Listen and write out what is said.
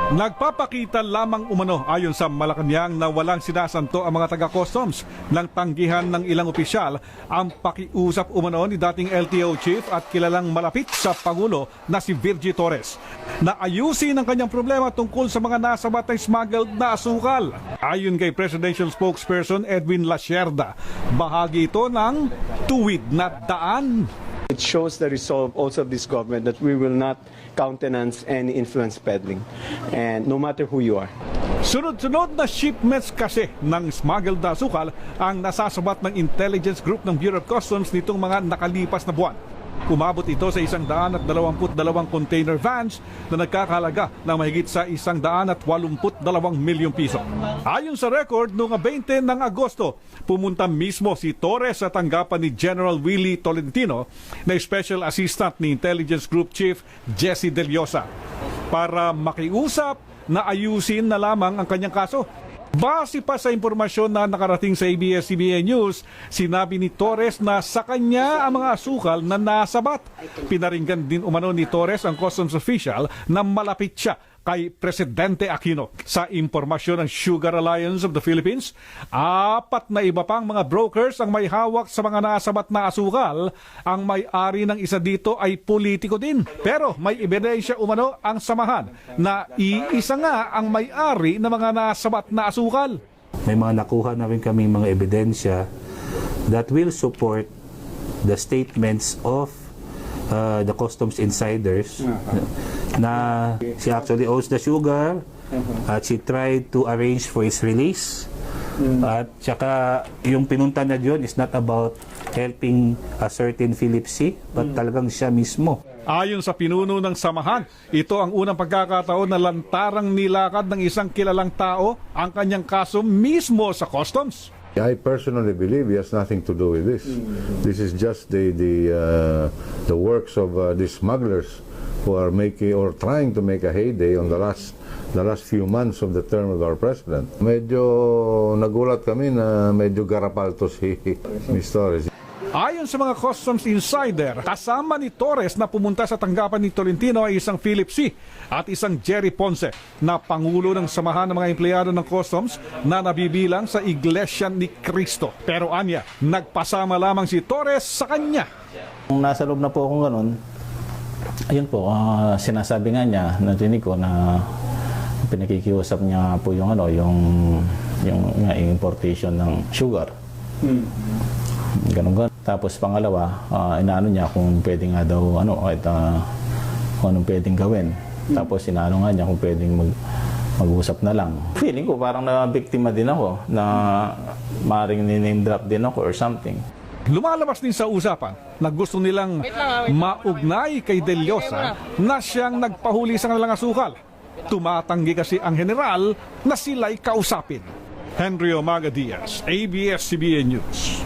Nagpapakita lamang umano ayon sa Malacanang na walang sinasanto ang mga taga-customs ng tanggihan ng ilang opisyal ang pakiusap umano ni dating LTO chief at kilalang malapit sa Pangulo na si Virgie Torres na ayusin ang kanyang problema tungkol sa mga nasabat na smuggled na asukal. Ayon kay Presidential Spokesperson Edwin Lasierda, bahagi ito ng tuwid na daan. It shows the resolve also of this government that we will not countenance any influence peddling, and no matter who you are. Sunod-sunod na shipments kasi ng smuggled na asukal ang nasasabat ng intelligence group ng Bureau of Customs nitong mga nakalipas na buwan. Umabot ito sa 122 container vans na nagkakahalaga ng mahigit sa 182 milyong piso. Ayon sa record, noong 20 ng Agosto, pumunta mismo si Torres sa tanggapan ni General Willie Tolentino na Special Assistant ni Intelligence Group Chief Jesse Deliosa para makiusap na ayusin na lamang ang kanyang kaso. Base pa sa impormasyon na nakarating sa ABS-CBN News, sinabi ni Torres na sa kanya ang mga asukal na nasabat. Pinaringgan din umano ni Torres ang customs official na malapit siya kay Presidente Aquino. Sa impormasyon ng Sugar Alliance of the Philippines, 4 na iba pang mga brokers ang may hawak sa mga nasabat na asukal. Ang may-ari ng isa dito ay politiko din. Pero may ebidensya umano ang samahan na iisa nga ang may-ari ng mga nasabat na asukal. May mga nakuha na rin kami mga ebidensya that will support the statements of the customs insiders na she actually owns the sugar at she tried to arrange for its release at saka yung pinunta na yun is not about helping a certain Philip C. but talagang siya mismo. Ayon sa pinuno ng samahan, ito ang unang pagkakataon na lantarang nilakad ng isang kilalang tao ang kanyang kaso mismo sa customs. I personally believe he has nothing to do with this. This is just the works of these smugglers who are making or trying to make a heyday on the last few months of the term of our president. Medyo nagulat kami na medyo garapal to si Ms. Torres. Ayon sa mga customs insider, kasama ni Torres na pumunta sa tanggapan ni Tolentino ay isang Philip C. at isang Jerry Ponce na pangulo ng samahan ng mga empleyado ng customs na nabibilang sa Iglesia ni Cristo. Pero anya, nagpasama lamang si Torres sa kanya. Kung nasa loob na po akong ganun, ayun po, sinasabi nga niya, narinig ko na pinakikiusap niya po yung yung importation ng sugar. Ganun. Tapos pangalawa, inaano niya kung pwedeng nga daw kung anong pwedeng gawin. Tapos inaano nga niya kung pwedeng mag-usap na lang. Feeling ko parang na-biktima din ako na maaaring name drop din ako or something. Lumalabas din sa usapan na gusto nilang maugnay kay Deliosa na siyang nagpahuli sa kanilang asukal. Tumatanggi kasi ang general na sila'y kausapin. Henry Omaga Diaz, ABS-CBN News.